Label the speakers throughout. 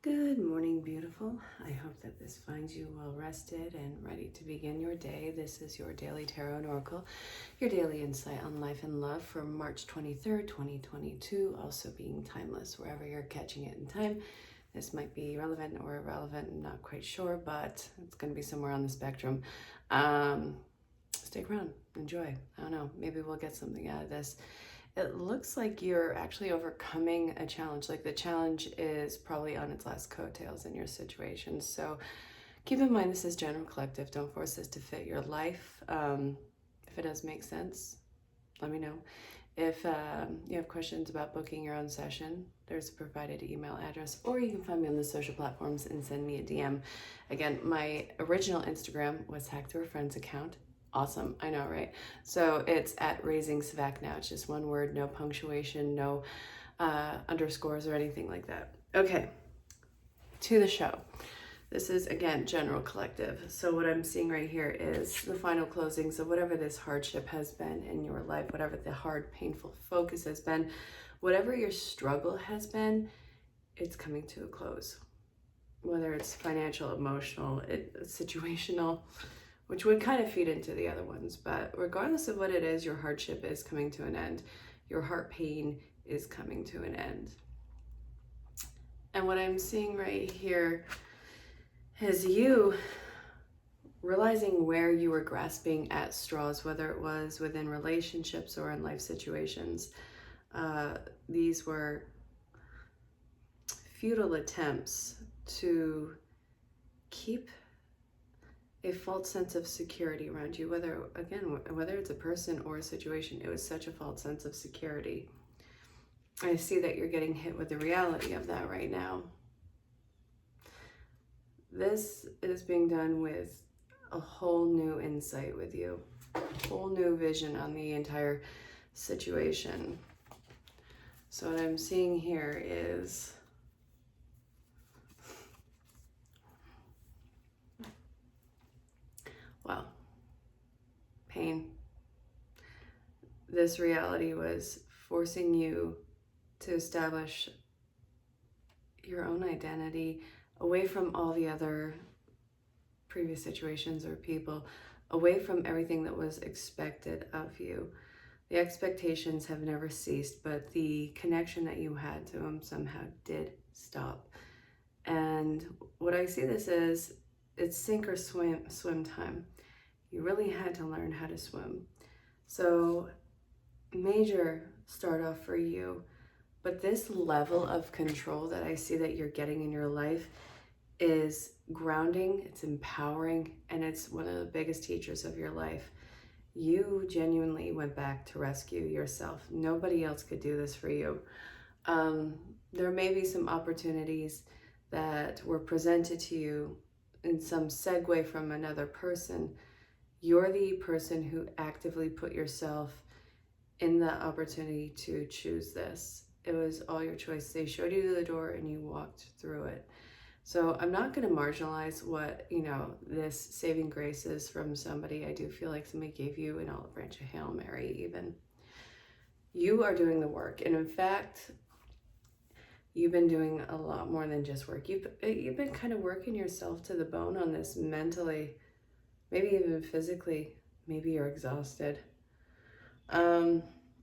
Speaker 1: Good morning, beautiful. I hope that this finds you well rested and ready to begin your day. This is your daily tarot and oracle, your daily insight on life and love for March 23rd, 2022, also being timeless wherever you're catching it in time. This might be relevant or irrelevant, I'm not quite sure, but it's going to be somewhere on the spectrum. Stick around, enjoy. I don't know, maybe we'll get something out of this. It looks like you're actually overcoming a challenge. Like the challenge is probably on its last coattails in your situation. So keep in mind, this is general collective. Don't force this to fit your life. If it does make sense, let me know. If you have questions about booking your own session, there's a provided email address, or you can find me on the social platforms and send me a DM. Again, my original Instagram was hacked through a friend's account. Awesome, I know, right? So it's at Raising Svak now. It's just one word, no punctuation, no underscores or anything like that. Okay, to the show. This is, again, general collective. So what I'm seeing right here is the final closings of whatever this hardship has been in your life, whatever the hard, painful focus has been, whatever your struggle has been, it's coming to a close. Whether it's financial, emotional, situational, which would kind of feed into the other ones. But regardless of what it is, your hardship is coming to an end. Your heart pain is coming to an end. And what I'm seeing right here is you realizing where you were grasping at straws, whether it was within relationships or in life situations. These were futile attempts to keep a false sense of security around you, whether it's a person or a situation. It was such a false sense of security. I see that you're getting hit with the reality of that right now. This is being done with a whole new insight with you, a whole new vision on the entire situation. So what I'm seeing here is wow, pain. This reality was forcing you to establish your own identity away from all the other previous situations or people, away from everything that was expected of you. The expectations have never ceased, but the connection that you had to them somehow did stop. And what I see this is, it's sink or swim time. You really had to learn how to swim. So major start off for you, but this level of control that I see that you're getting in your life is grounding, it's empowering, and it's one of the biggest teachers of your life. You genuinely went back to rescue yourself. Nobody else could do this for you. There may be some opportunities that were presented to you in some segue from another person. You're the person who actively put yourself in the opportunity to choose this. It was all your choice. They showed you the door and you walked through it. So I'm not going to marginalize what, this saving grace is from somebody. I do feel like somebody gave you an olive branch, a Hail Mary even. You are doing the work. And in fact, you've been doing a lot more than just work. You've been kind of working yourself to the bone on this mentally, maybe even physically. Maybe you're exhausted.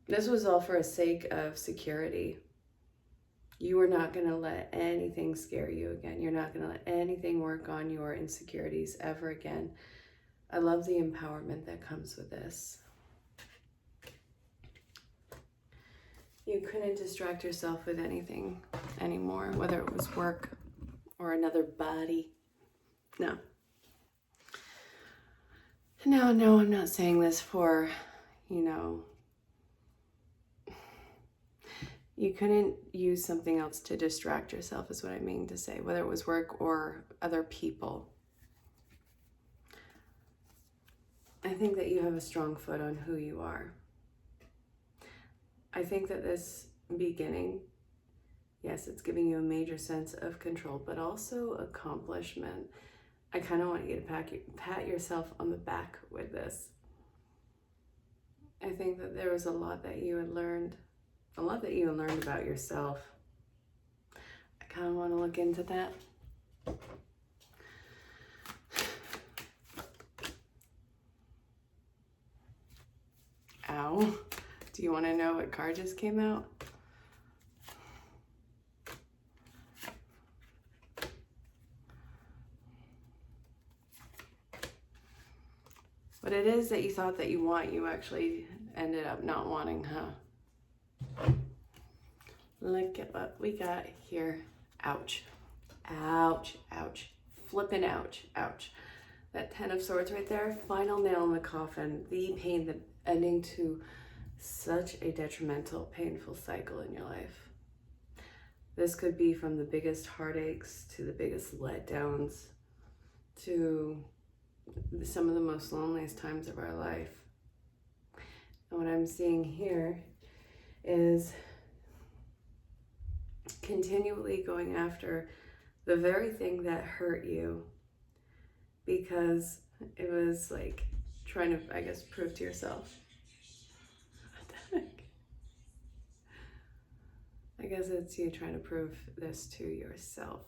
Speaker 1: This was all for a sake of security. You are not going to let anything scare you again. You're not going to let anything work on your insecurities ever again. I love the empowerment that comes with this. You couldn't distract yourself with anything anymore, whether it was work or another body. No. No, I'm not saying this for, you couldn't use something else to distract yourself is what I mean to say, whether it was work or other people. I think that you have a strong foot on who you are. I think that this beginning, yes, it's giving you a major sense of control, but also accomplishment. I kind of want you to pat yourself on the back with this. I think that there was a lot that you had learned about yourself. I kind of want to look into that. Ow. Do you want to know what card just came out? What it is that you thought that you want, you actually ended up not wanting, huh? Look at what we got here. Ouch. Ouch. Ouch. Flippin' ouch. Ouch. That 10 of Swords right there, final nail in the coffin. The pain, the ending to such a detrimental, painful cycle in your life. This could be from the biggest heartaches to the biggest letdowns to some of the most loneliest times of our life. And what I'm seeing here is continually going after the very thing that hurt you, because it was like trying to, I guess, prove to yourself. What the heck? I guess it's you trying to prove this to yourself.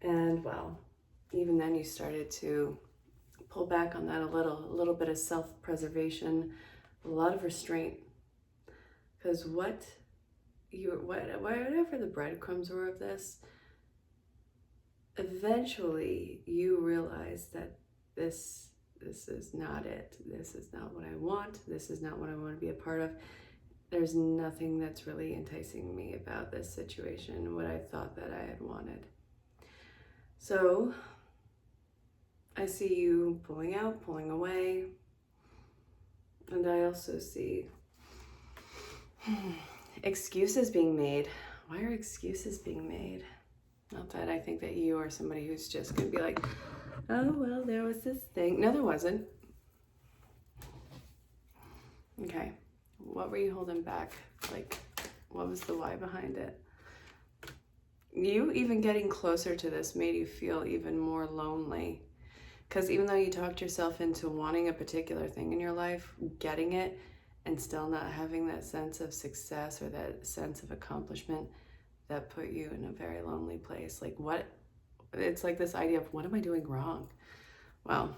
Speaker 1: And well, even then you started to pull back on that a little bit of self-preservation, a lot of restraint. Because whatever the breadcrumbs were of this, eventually you realize that this is not it. This is not what I want. This is not what I want to be a part of. There's nothing that's really enticing me about this situation, what I thought that I had wanted. So I see you pulling out, pulling away, and I also see excuses being made. Why are excuses being made? Not that I think that you are somebody who's just gonna be like, oh, well, there was this thing. No, there wasn't. Okay, what were you holding back? Like, what was the why behind it? You even getting closer to this made you feel even more lonely. Because even though you talked yourself into wanting a particular thing in your life, getting it, and still not having that sense of success or that sense of accomplishment, that put you in a very lonely place. Like what? It's like this idea of, what am I doing wrong? Well,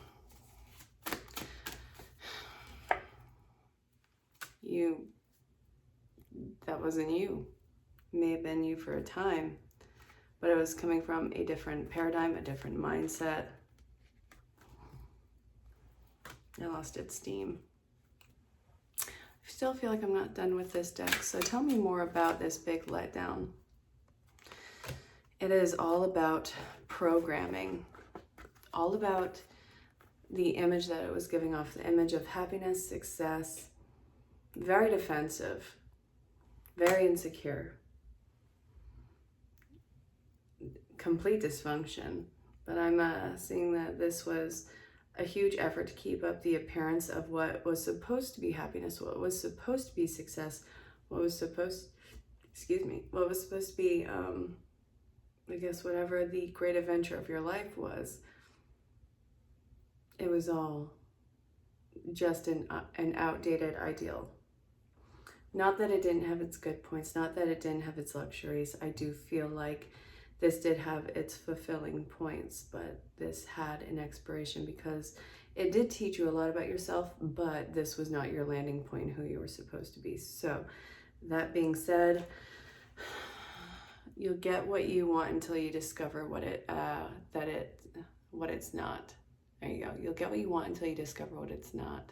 Speaker 1: that wasn't you. It may have been you for a time, but it was coming from a different paradigm, a different mindset. I lost its steam. I still feel like I'm not done with this deck, so tell me more about this big letdown. It is all about programming, all about the image that it was giving off, the image of happiness, success, very defensive, very insecure, complete dysfunction. But I'm seeing that this was a huge effort to keep up the appearance of what was supposed to be happiness, what was supposed to be success, what was supposed to be, I guess, whatever the great adventure of your life was. It was all just an outdated ideal. Not that it didn't have its good points, not that it didn't have its luxuries. I do feel like this did have its fulfilling points, but this had an expiration because it did teach you a lot about yourself, but this was not your landing point, who you were supposed to be. So that being said, you'll get what you want until you discover what it's not. There you go. You'll get what you want until you discover what it's not.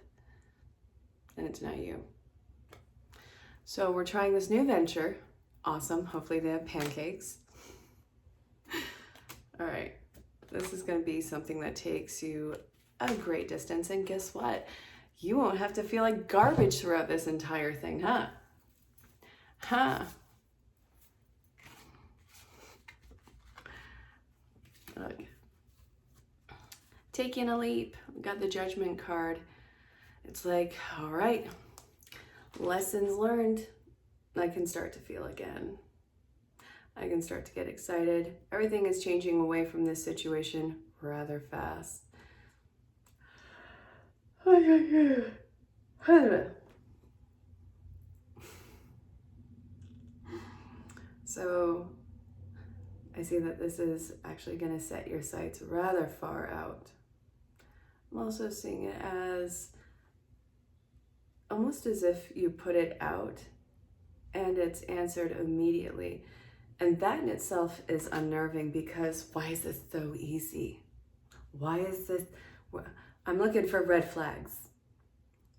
Speaker 1: And it's not you. So we're trying this new venture. Awesome. Hopefully they have pancakes. All right. This is going to be something that takes you a great distance. And guess what? You won't have to feel like garbage throughout this entire thing, huh? Huh? Look. Taking a leap. Got the Judgment card. It's like, all right, lessons learned. I can start to feel again. I can start to get excited. Everything is changing away from this situation rather fast. So I see that this is actually going to set your sights rather far out. I'm also seeing it as almost as if you put it out and it's answered immediately. And that in itself is unnerving, because why is this so easy? Why is this? I'm looking for red flags.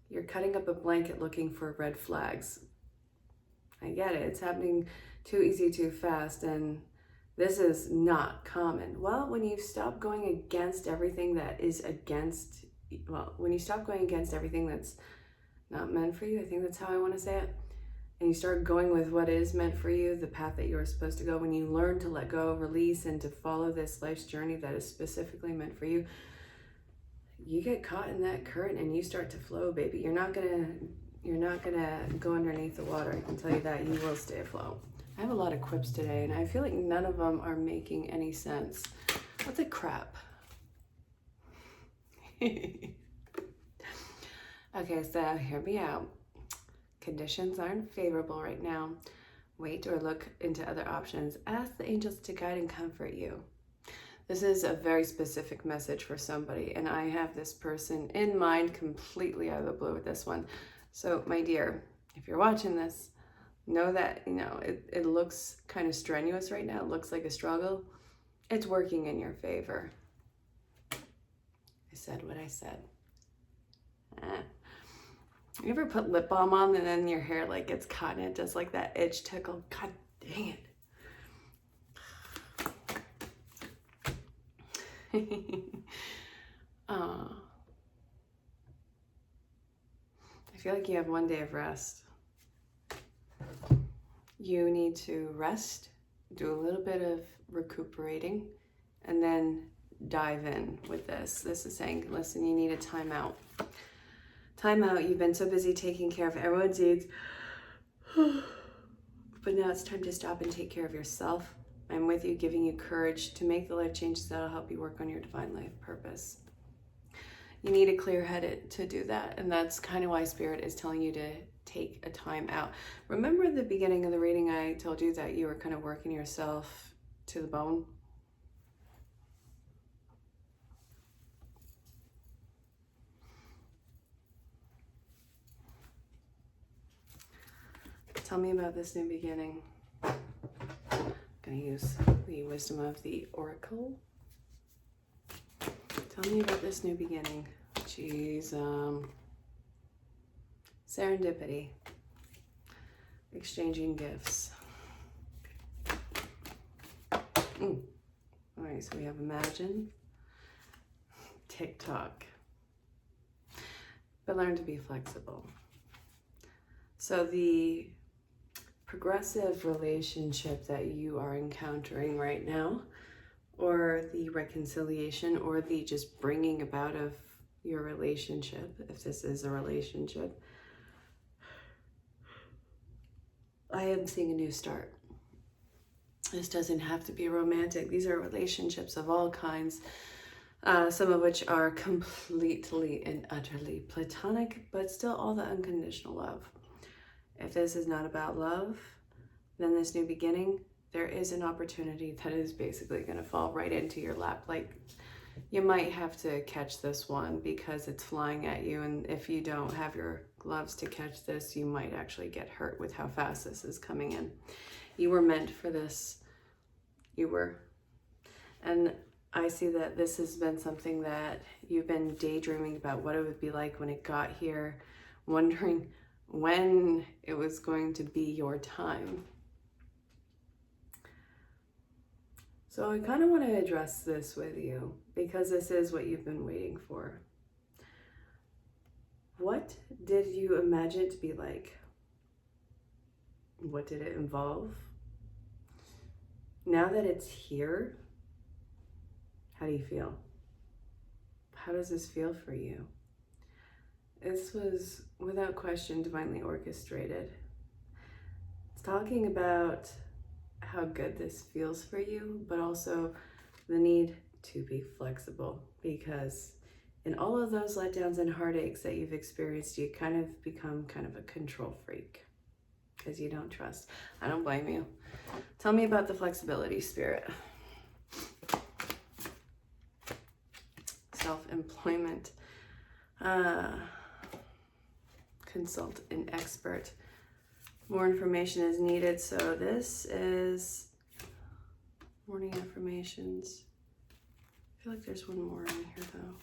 Speaker 1: You're cutting up a blanket looking for red flags. I get it. It's happening too easy, too fast, and this is not common. Well, when you stop going against everything that is against, when you stop going against everything that's not meant for you, I think that's how I want to say it, and you start going with what is meant for you, the path that you're supposed to go, when you learn to let go, release, and to follow this life's journey that is specifically meant for you, you get caught in that current and you start to flow, baby. You're not gonna go underneath the water. I can tell you that. You will stay afloat. I have a lot of quips today, and I feel like none of them are making any sense. What the crap? Okay, so hear me out. Conditions aren't favorable right now. Wait or look into other options. Ask the angels to guide and comfort you. This is a very specific message for somebody, and I have this person in mind completely out of the blue with this one. So, my dear, if you're watching this, know that, it looks kind of strenuous right now. It looks like a struggle. It's working in your favor. I said what I said. You ever put lip balm on and then your hair like gets caught in it, just like that itch tickle? God dang it. I feel like you have one day of rest. You need to rest, do a little bit of recuperating, and then dive in with this. This is saying, listen, you need a timeout. Timeout. You've been so busy taking care of everyone's needs, but now it's time to stop and take care of yourself. I'm with you, giving you courage to make the life changes that'll help you work on your divine life purpose. You need a clear head to do that, and that's kind of why Spirit is telling you to take a time out. Remember at the beginning of the reading I told you that you were kind of working yourself to the bone? Tell me about this new beginning. I'm going to use the wisdom of the oracle. Tell me about this new beginning. Geez, serendipity. Exchanging gifts. All right, so we have imagine, TikTok. But learn to be flexible. So the progressive relationship that you are encountering right now, or the reconciliation, or the just bringing about of your relationship, if this is a relationship, I am seeing a new start. This doesn't have to be romantic. These are relationships of all kinds, some of which are completely and utterly platonic, but still all the unconditional love. If this is not about love, then this new beginning, there is an opportunity that is basically going to fall right into your lap. Like, you might have to catch this one because it's flying at you, and if you don't have your gloves to catch this, you might actually get hurt with how fast this is coming in. You were meant for this. You were. And I see that this has been something that you've been daydreaming about what it would be like when it got here, wondering when it was going to be your time. So I kind of want to address this with you because this is what you've been waiting for. What did you imagine it to be like? What did it involve? Now that it's here, how do you feel? How does this feel for you? This was, without question, divinely orchestrated. It's talking about how good this feels for you, but also the need to be flexible, because in all of those letdowns and heartaches that you've experienced, you kind of become kind of a control freak. because you don't trust. I don't blame you. Tell me about the flexibility, Spirit. Self-employment. Consultant, expert. More information is needed. So this is morning affirmations. I feel like there's one more in here though.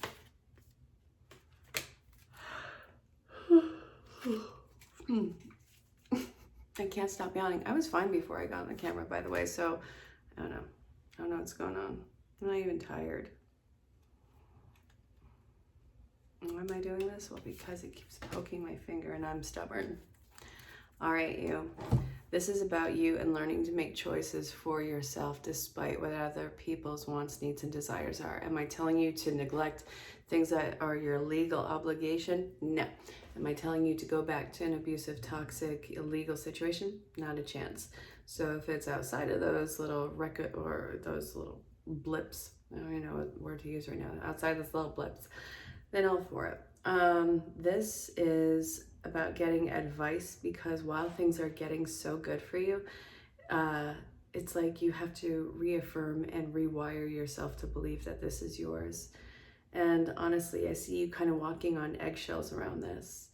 Speaker 1: I can't stop yawning. I was fine before I got on the camera, by the way, so I don't know. I don't know what's going on. I'm not even tired. Why am I doing this? Well, because it keeps poking my finger and I'm stubborn. All right, you. This is about you and learning to make choices for yourself despite what other people's wants, needs, and desires are. Am I telling you to neglect things that are your legal obligation? No. Am I telling you to go back to an abusive, toxic, illegal situation? Not a chance. So if it's outside of those little record or those little blips, I don't even know what word to use right now, outside those little blips, then all for it. This is about getting advice, because while things are getting so good for you, it's like you have to reaffirm and rewire yourself to believe that this is yours. And honestly, I see you kind of walking on eggshells around this.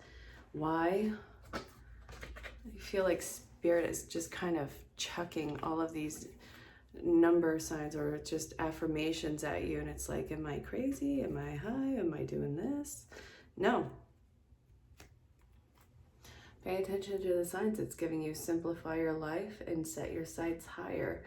Speaker 1: Why? I feel like Spirit is just kind of chucking all of these number signs or just affirmations at you, and it's like, am I crazy? Am I high? Am I doing this? No. Pay attention to the signs it's giving you. Simplify your life and set your sights higher.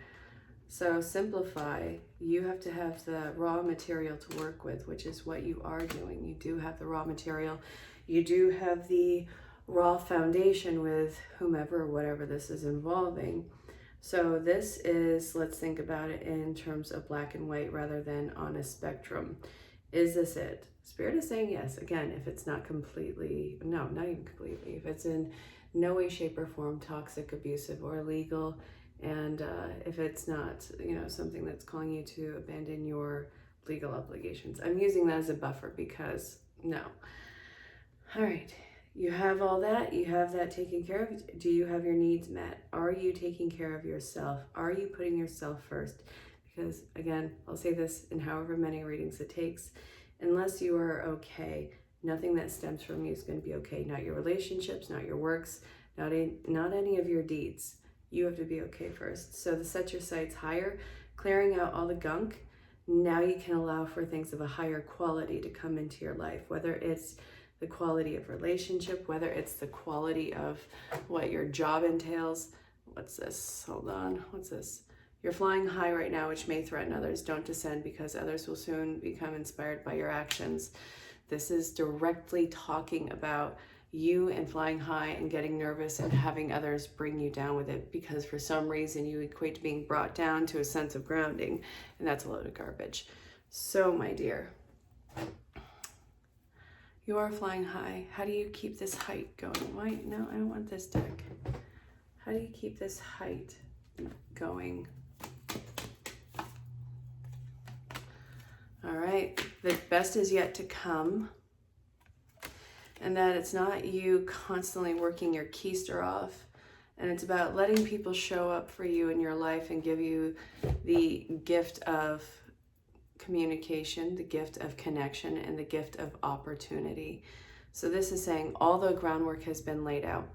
Speaker 1: So simplify. You have to have the raw material to work with, which is what you are doing. You do have the raw material. You do have the raw foundation with whomever or whatever this is involving. So this is, let's think about it in terms of black and white rather than on a spectrum. Is this it? Spirit is saying yes. Again, if it's not completely, no, not even completely. If it's in no way, shape, or form toxic, abusive, or illegal, and if it's not, something that's calling you to abandon your legal obligations. I'm using that as a buffer because no. All right. You have all that. You have that taken care of. Do you have your needs met? Are you taking care of yourself? Are you putting yourself first? Because again, I'll say this in however many readings it takes. Unless you are okay, nothing that stems from you is going to be okay. Not your relationships, not your works, not any of your deeds. You have to be okay first. So to set your sights higher, clearing out all the gunk, now you can allow for things of a higher quality to come into your life, whether it's the quality of relationship, whether it's the quality of what your job entails. What's this? Hold on. What's this? You're flying high right now, which may threaten others. Don't descend, because others will soon become inspired by your actions. This is directly talking about you and flying high and getting nervous and having others bring you down with it, because for some reason you equate to being brought down to a sense of grounding, and that's a load of garbage. So, my dear, you are flying high. How do you keep this height going? Why? No, I don't want this deck. How do you keep this height going? All right, the best is yet to come. And that it's not you constantly working your keister off. And it's about letting people show up for you in your life and give you the gift of communication, the gift of connection, and the gift of opportunity. So this is saying all the groundwork has been laid out.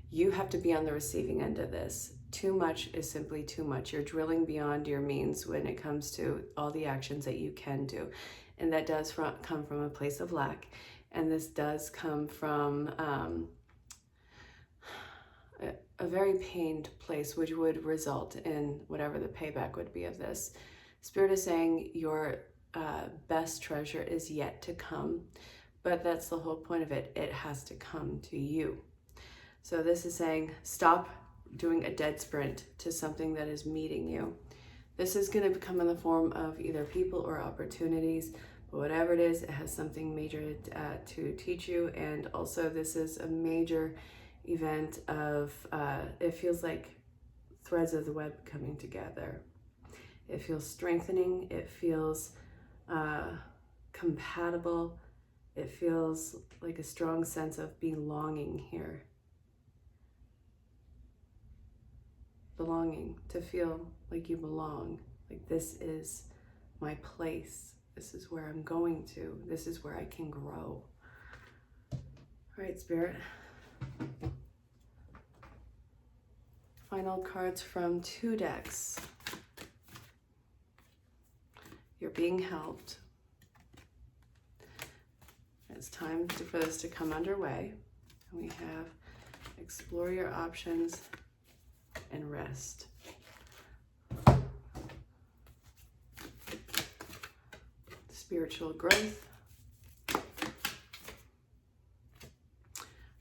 Speaker 1: You have to be on the receiving end of this. Too much is simply too much. You're drilling beyond your means when it comes to all the actions that you can do. And that does come from a place of lack. And this does come from a very pained place, which would result in whatever the payback would be of this. Spirit is saying your best treasure is yet to come, but that's the whole point of it. It has to come to you. So this is saying stop doing a dead sprint to something that is meeting you. This is going to come in the form of either people or opportunities, but whatever it is, it has something major to teach you. And also this is a major event of, it feels like threads of the web coming together. It feels strengthening. It feels compatible. It feels like a strong sense of belonging here. belonging, to feel like you belong. Like, this is my place. This is where I'm going to. This is where I can grow. All right, Spirit. Final cards from 2 decks. You're being helped. It's time for this to come underway. And we have explore your options and rest. Spiritual growth.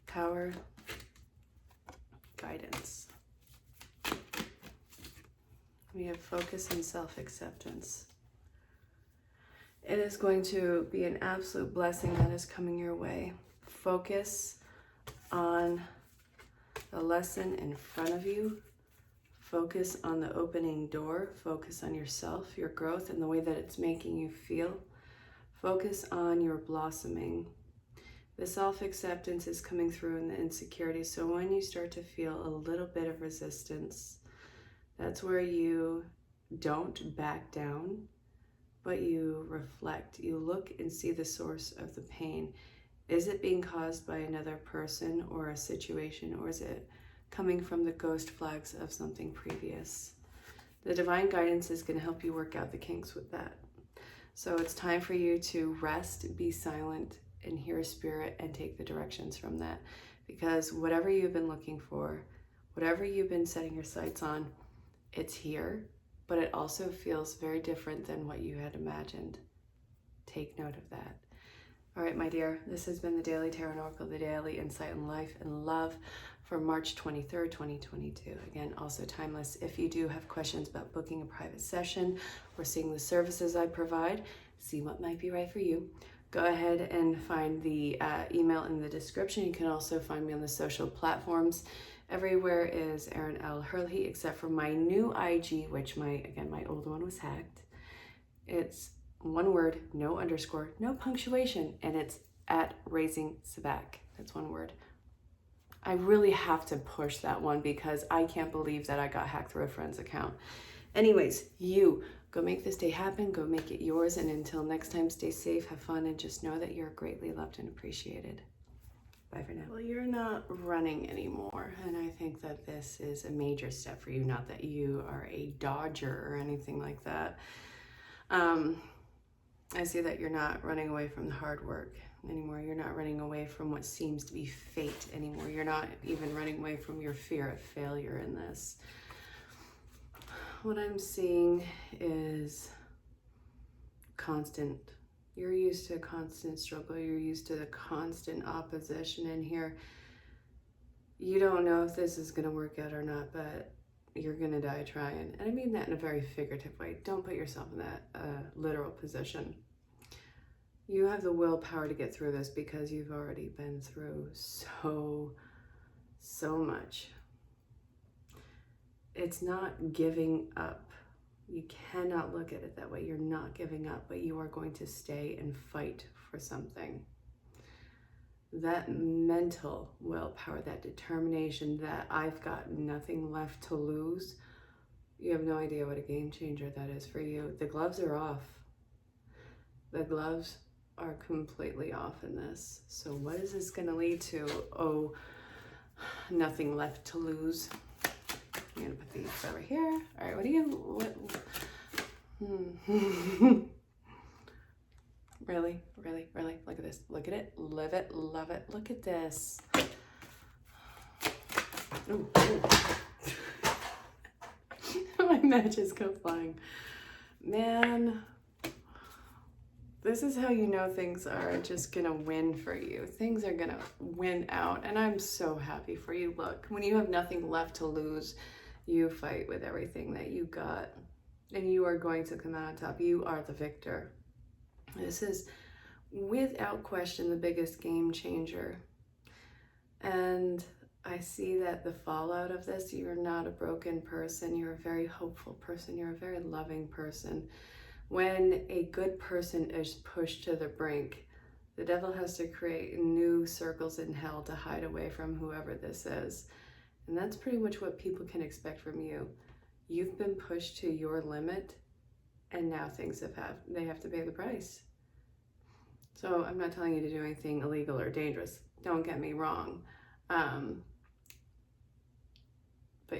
Speaker 1: Power. Guidance. We have focus and self-acceptance. It is going to be an absolute blessing that is coming your way. Focus on the lesson in front of you. Focus on the opening door. Focus on yourself, your growth, and the way that it's making you feel. Focus on your blossoming. The self-acceptance is coming through in the insecurity. So when you start to feel a little bit of resistance, that's where you don't back down, but you reflect. You look and see the source of the pain. Is it being caused by another person or a situation, or is it coming from the ghost flags of something previous? The divine guidance is going to help you work out the kinks with that. So it's time for you to rest, be silent, and hear Spirit and take the directions from that. Because whatever you've been looking for, whatever you've been setting your sights on, it's here, but it also feels very different than what you had imagined. Take note of that. All right, my dear, this has been the Daily Tarot and Oracle, the daily insight in life and love for March 23rd, 2022. Again, also timeless. If you do have questions about booking a private session or seeing the services I provide, see what might be right for you, go ahead and find the email in the description. You can also find me on the social platforms. Everywhere is Erin L. Hurley, except for my new IG, which my old one was hacked. It's one word, no underscore, no punctuation, and it's at Raising Sabak. That's one word. I really have to push that one because I can't believe that I got hacked through a friend's account. Anyways, you go make this day happen, go make it yours, and until next time, stay safe, have fun, and just know that you're greatly loved and appreciated. Bye for now. Well, you're not running anymore, and I think that this is a major step for you. Not that you are a dodger or anything like that. I see that you're not running away from the hard work anymore. You're not running away from what seems to be fate anymore. You're not even running away from your fear of failure in this. What I'm seeing is constant. You're used to a constant struggle. You're used to the constant opposition in here. You don't know if this is going to work out or not, but you're going to die trying. And I mean that in a very figurative way. Don't put yourself in that literal position. You have the willpower to get through this because you've already been through so much. It's not giving up. You cannot look at it that way. You're not giving up, but you are going to stay and fight for something. That mental willpower, that determination that I've got nothing left to lose, you have no idea what a game changer that is for you. The gloves are off. The gloves are completely off in this. So what is this going to lead to? Oh, nothing left to lose. I'm gonna put these over here. All right, what do you, Really? Look at this. Look at it. Live it. Love it. Look at this. Ooh. My matches go flying. Man, this is how you know things are just gonna win for you. Things are gonna win out, and I'm so happy for you. Look, when you have nothing left to lose, you fight with everything that you got, and you are going to come out on top. You are the victor. This is, without question, the biggest game changer. And I see that the fallout of this, you're not a broken person. You're a very hopeful person. You're a very loving person. When a good person is pushed to the brink, the devil has to create new circles in hell to hide away from whoever this is. And that's pretty much what people can expect from you. You've been pushed to your limit, and now they have to pay the price. So I'm not telling you to do anything illegal or dangerous. Don't get me wrong. But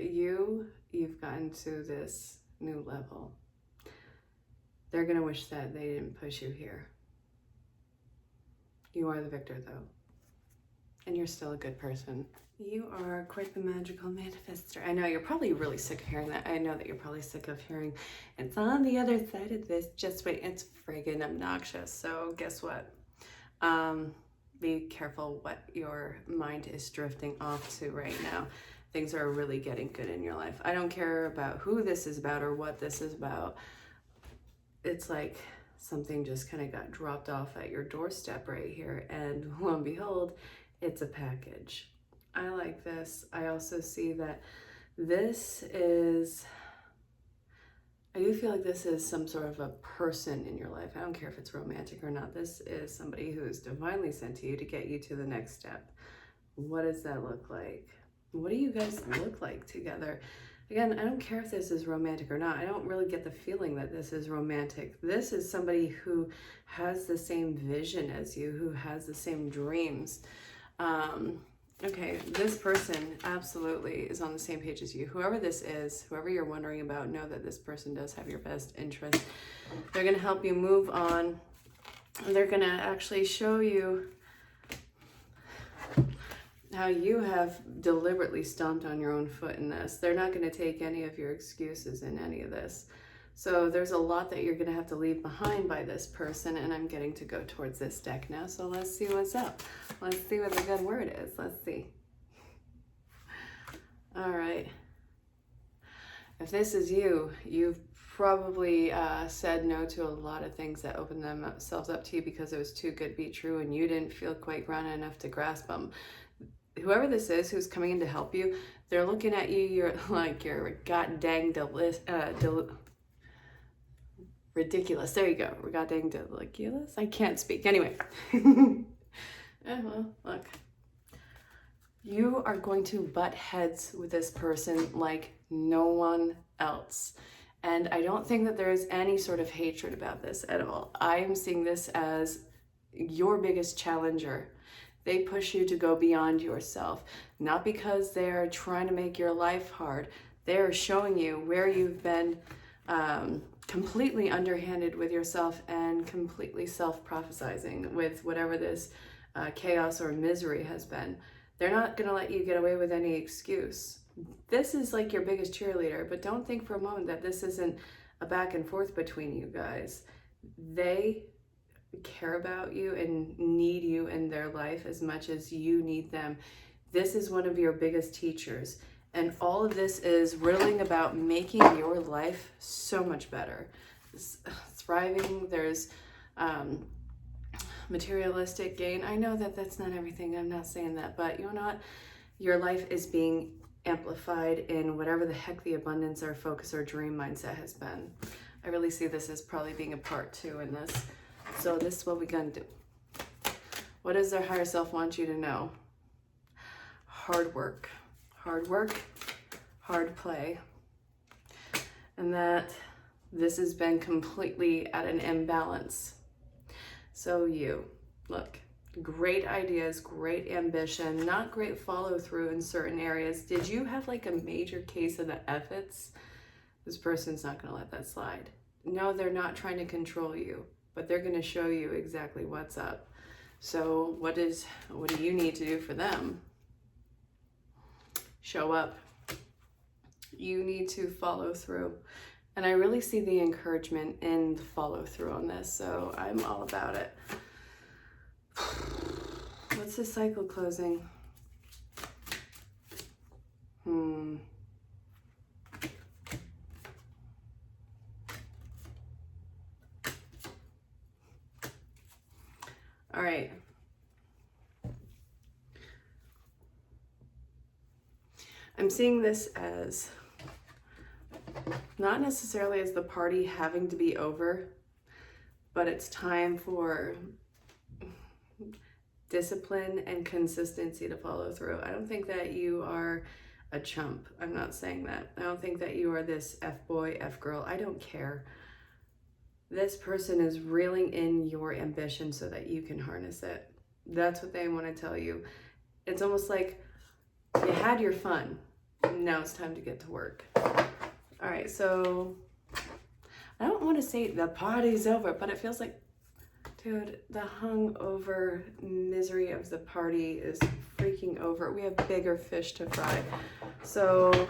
Speaker 1: you've gotten to this new level. They're gonna wish that they didn't push you here. You are the victor though. And you're still a good person. You are quite the magical manifester. I know you're probably really sick of hearing that. I know that you're probably sick of hearing it's on the other side of this. Just wait, it's friggin' obnoxious. So guess what? Be careful what your mind is drifting off to right now. Things are really getting good in your life. I don't care about who this is about or what this is about. It's like something just kind of got dropped off at your doorstep right here. And lo and behold, it's a package. I like this. I also see that this is, I do feel like this is some sort of a person in your life. I don't care if it's romantic or not. This is somebody who is divinely sent to you to get you to the next step. What does that look like? What do you guys look like together? Again, I don't care if this is romantic or not. I don't really get the feeling that this is romantic. This is somebody who has the same vision as you, who has the same dreams. Okay, this person absolutely is on the same page as you. Whoever this is, whoever you're wondering about, know that this person does have your best interest. They're going to help you move on. They're going to actually show you how you have deliberately stomped on your own foot in this. They're not going to take any of your excuses in any of this. So there's a lot that you're going to have to leave behind by this person, and I'm getting to go towards this deck now. So let's see what's up. Let's see what the good word is. Let's see. All right. If this is you, you've probably said no to a lot of things that opened themselves up to you because it was too good to be true and you didn't feel quite grounded enough to grasp them. Whoever this is who's coming in to help you, they're looking at you, you're like, you're god dang ridiculous. There you go. God dang ridiculous. I can't speak. Anyway. Well, look. You are going to butt heads with this person like no one else. And I don't think that there is any sort of hatred about this at all. I am seeing this as your biggest challenger. They push you to go beyond yourself, not because they're trying to make your life hard. They're showing you where you've been completely underhanded with yourself and completely self-prophesizing with whatever this chaos or misery has been. They're not going to let you get away with any excuse. This is like your biggest cheerleader, but don't think for a moment that this isn't a back and forth between you guys. They care about you and need you in their life as much as you need them. This is one of your biggest teachers. And all of this is riddling about making your life so much better. Thriving, there's materialistic gain. I know that that's not everything. I'm not saying that. But you know what? Your life is being amplified in whatever the heck the abundance or focus or dream mindset has been. I really see this as probably being a part 2 in this. So this is what we're going to do. What does their higher self want you to know? Hard work. Hard work, hard play, and that this has been completely at an imbalance. So you, look, great ideas, great ambition, not great follow through in certain areas. Did you have like a major case of the efforts? This person's not going to let that slide. No, they're not trying to control you, but they're going to show you exactly what's up. So what do you need to do for them? Show up. You need to follow through. And I really see the encouragement in the follow through on this. So I'm all about it. What's the cycle closing? All right. I'm seeing this as not necessarily as the party having to be over, but it's time for discipline and consistency to follow through. I don't think that you are a chump. I'm not saying that. I don't think that you are this F-boy, F-girl. I don't care. This person is reeling in your ambition so that you can harness it. That's what they want to tell you. It's almost like you had your fun. Now it's time to get to work. All right, so I don't want to say the party's over, but it feels like, dude, the hungover misery of the party is freaking over. We have bigger fish to fry. So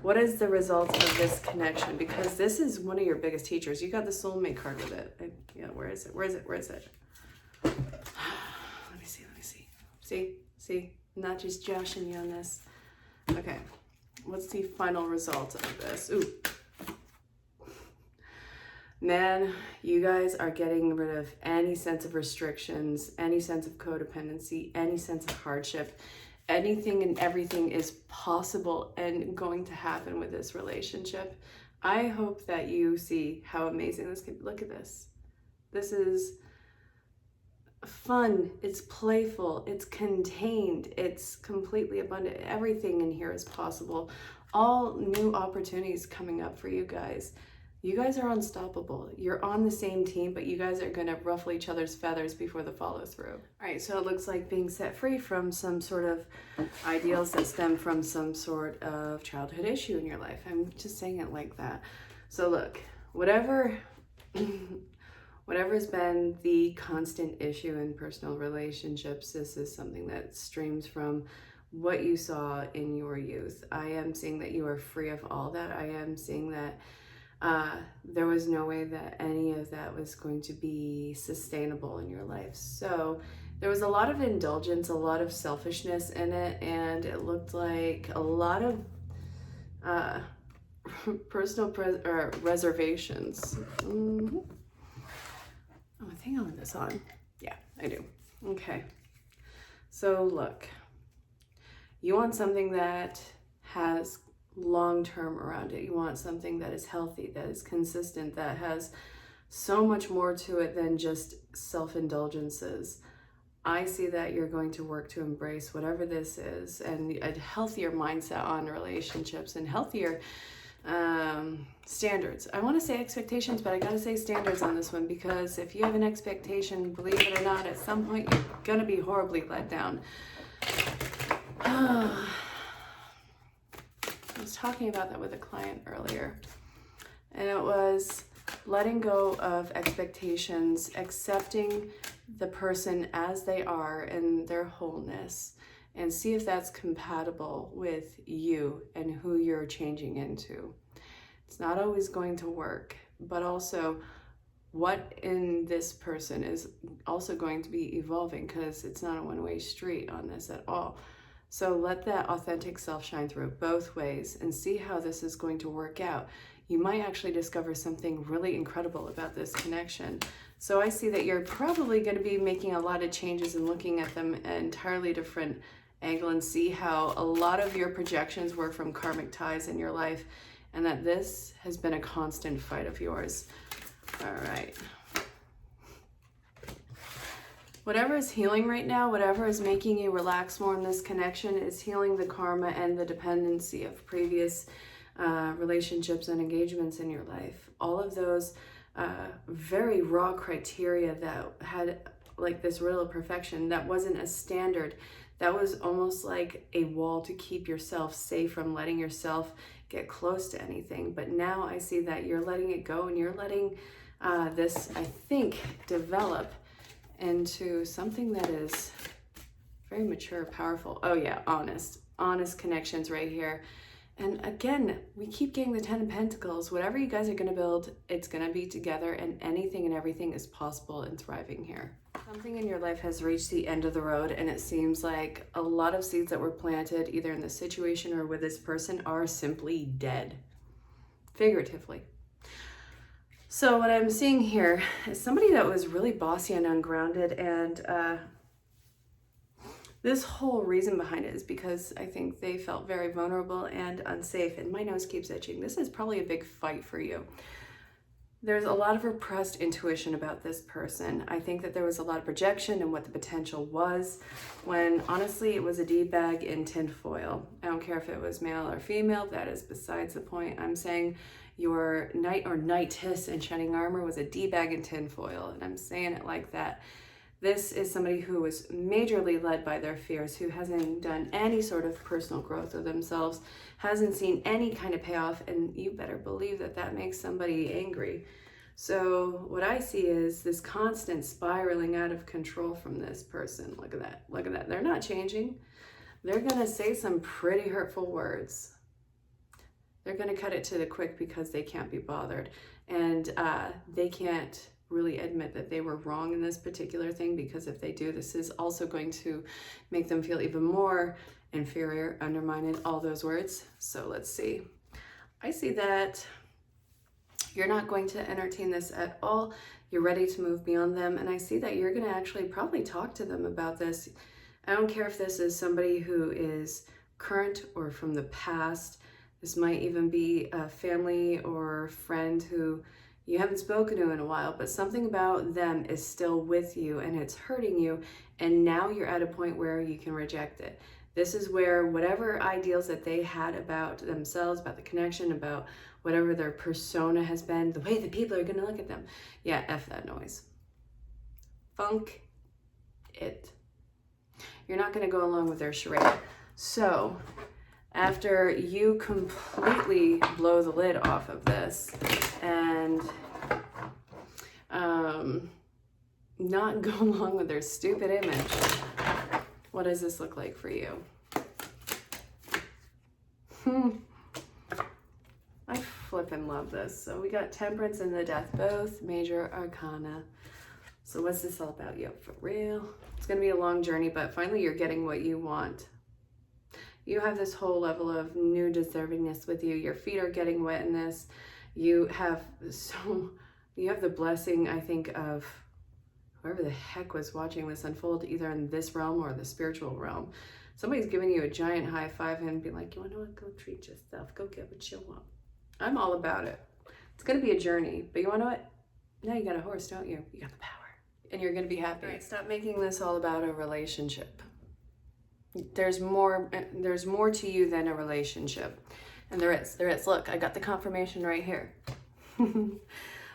Speaker 1: what is the result of this connection? Because this is one of your biggest teachers. You got the soulmate card with it. Yeah, where is it? Where is it? Where is it? Let me see. Let me see. See? I'm not just joshing you on this. Okay. What's the final result of this? Ooh. Man, you guys are getting rid of any sense of restrictions, any sense of codependency, any sense of hardship. Anything and everything is possible and going to happen with this relationship. I hope that you see how amazing this can be. Look at this. This is fun, it's playful, it's contained, it's completely abundant. Everything in here is possible. All new opportunities coming up for you guys. You guys are unstoppable. You're on the same team, but you guys are going to ruffle each other's feathers before the follow through. All right, so it looks like being set free from some sort of ideals that stem from some sort of childhood issue in your life. I'm just saying it like that. So look, whatever's been the constant issue in personal relationships, this is something that streams from what you saw in your youth. I am seeing that you are free of all that. I am seeing that there was no way that any of that was going to be sustainable in your life. So there was a lot of indulgence, a lot of selfishness in it, and it looked like a lot of personal reservations. Mm-hmm. Oh, I think I want this on. Yeah, I do. Okay. So look, you want something that has long-term around it. You want something that is healthy, that is consistent, that has so much more to it than just self-indulgences. I see that you're going to work to embrace whatever this is and a healthier mindset on relationships and healthier standards. I want to say expectations, but I gotta say standards on this one, because if you have an expectation, believe it or not, at some point you're gonna be horribly let down. I was talking about that with a client earlier, and it was letting go of expectations, accepting the person as they are in their wholeness, and see if that's compatible with you and who you're changing into. It's not always going to work, but also what in this person is also going to be evolving, because it's not a one-way street on this at all. So let that authentic self shine through both ways and see how this is going to work out. You might actually discover something really incredible about this connection. So I see that you're probably going to be making a lot of changes and looking at them at an entirely different angle, and see how a lot of your projections were from karmic ties in your life, and that this has been a constant fight of yours. All right. Whatever is healing right now, whatever is making you relax more in this connection, is healing the karma and the dependency of previous relationships and engagements in your life. All of those very raw criteria that had like this real perfection, that wasn't a standard. That was almost like a wall to keep yourself safe from letting yourself get close to anything. But now I see that you're letting it go, and you're letting this, I think, develop into something that is very mature, powerful. Oh yeah, honest connections right here. And again, we keep getting the 10 of Pentacles. Whatever you guys are going to build, it's going to be together, and anything and everything is possible and thriving here. Something in your life has reached the end of the road, and it seems like a lot of seeds that were planted either in this situation or with this person are simply dead, figuratively. So what I'm seeing here is somebody that was really bossy and ungrounded, and this whole reason behind it is because I think they felt very vulnerable and unsafe, and my nose keeps itching. This is probably a big fight for you. There's a lot of repressed intuition about this person. I think that there was a lot of projection and what the potential was, when honestly it was a D-bag in tinfoil. I don't care if it was male or female, that is besides the point. I'm saying your knight or knightess in shining armor was a D-bag in tinfoil, and I'm saying it like that. This is somebody who was majorly led by their fears, who hasn't done any sort of personal growth of themselves, hasn't seen any kind of payoff, and you better believe that that makes somebody angry. So what I see is this constant spiraling out of control from this person. Look at that. Look at that. They're not changing. They're going to say some pretty hurtful words. They're going to cut it to the quick because they can't be bothered. And they can't really admit that they were wrong in this particular thing, because if they do, this is also going to make them feel even more inferior, undermined, all those words. So let's see. I see that you're not going to entertain this at all. You're ready to move beyond them. And I see that you're going to actually probably talk to them about this. I don't care if this is somebody who is current or from the past. This might even be a family or friend who you haven't spoken to in a while, but something about them is still with you and it's hurting you. And now you're at a point where you can reject it. This is where whatever ideals that they had about themselves, about the connection, about whatever their persona has been, the way that people are going to look at them. Yeah, F that noise. Funk it. You're not going to go along with their charade. So after you completely blow the lid off of this and not go along with their stupid image, what does this look like for you? I flippin' love this. So we got Temperance and the Death, both major arcana. So what's this all about? Yep, for real. It's going to be a long journey, but finally you're getting what you want. You have this whole level of new deservingness with you. Your feet are getting wet in this. You have the blessing, I think, of whoever the heck was watching this unfold, either in this realm or the spiritual realm. Somebody's giving you a giant high five and be like, you want to know what? Go treat yourself. Go get what you want. I'm all about it. It's going to be a journey, but you want to know what? Now you got a horse, don't you? You got the power, and you're going to be happy. All right, stop making this all about a relationship. There's more to you than a relationship. And there is. Look, I got the confirmation right here.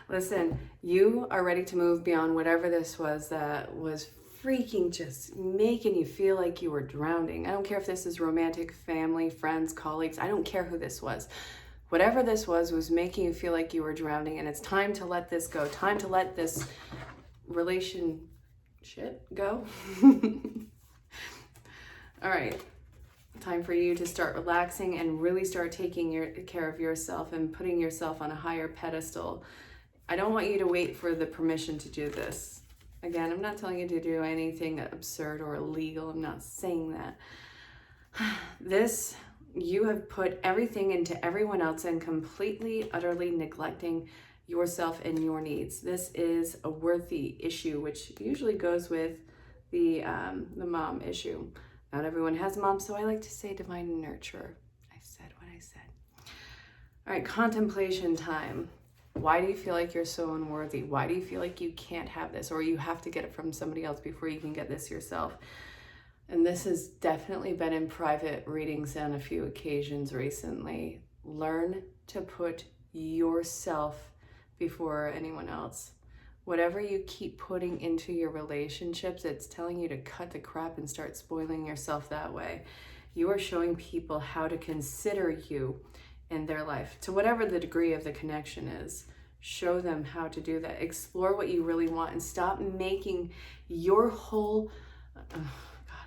Speaker 1: Listen, you are ready to move beyond whatever this was that was freaking just making you feel like you were drowning. I don't care if this is romantic, family, friends, colleagues. I don't care who this was. Whatever this was making you feel like you were drowning, and it's time to let this go. Time to let this relationship go. All right. Time for you to start relaxing and really start taking care of yourself and putting yourself on a higher pedestal. I don't want you to wait for the permission to do this. Again, I'm not telling you to do anything absurd or illegal. I'm not saying that. You have put everything into everyone else and completely, utterly neglecting yourself and your needs. This is a worthy issue, which usually goes with the mom issue. Not everyone has a mom, so I like to say divine nurturer. I said what I said. All right, contemplation time. Why do you feel like you're so unworthy? Why do you feel like you can't have this, or you have to get it from somebody else before you can get this yourself? And this has definitely been in private readings on a few occasions recently. Learn to put yourself before anyone else. Whatever you keep putting into your relationships, it's telling you to cut the crap and start spoiling yourself that way. You are showing people how to consider you in their life, to whatever the degree of the connection is. Show them how to do that. Explore what you really want and stop making your whole... I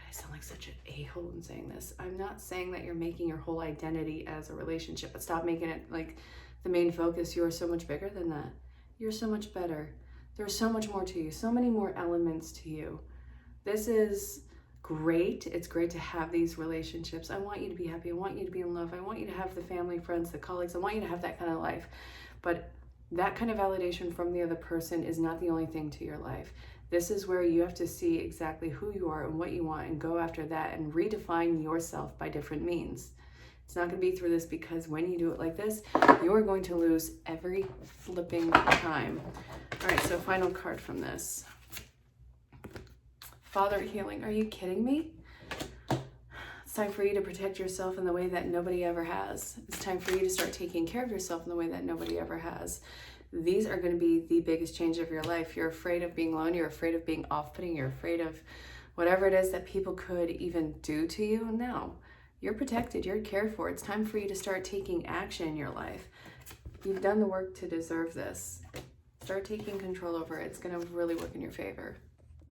Speaker 1: sound like such an a-hole in saying this. I'm not saying that you're making your whole identity as a relationship, but stop making it like the main focus. You are so much bigger than that. You're so much better. There's so much more to you, so many more elements to you. This is great. It's great to have these relationships. I want you to be happy. I want you to be in love. I want you to have the family, friends, the colleagues. I want you to have that kind of life. But that kind of validation from the other person is not the only thing to your life. This is where you have to see exactly who you are and what you want and go after that and redefine yourself by different means. It's not going to be through this, because when you do it like this, you're going to lose every flipping time. All right, so final card from this. Father healing. Are you kidding me? It's time for you to protect yourself in the way that nobody ever has. It's time for you to start taking care of yourself in the way that nobody ever has. These are going to be the biggest change of your life. You're afraid of being alone. You're afraid of being off-putting. You're afraid of whatever it is that people could even do to you. No, you're protected. You're cared for. It's time for you to start taking action in your life. You've done the work to deserve this. Start taking control over it. It's going to really work in your favor.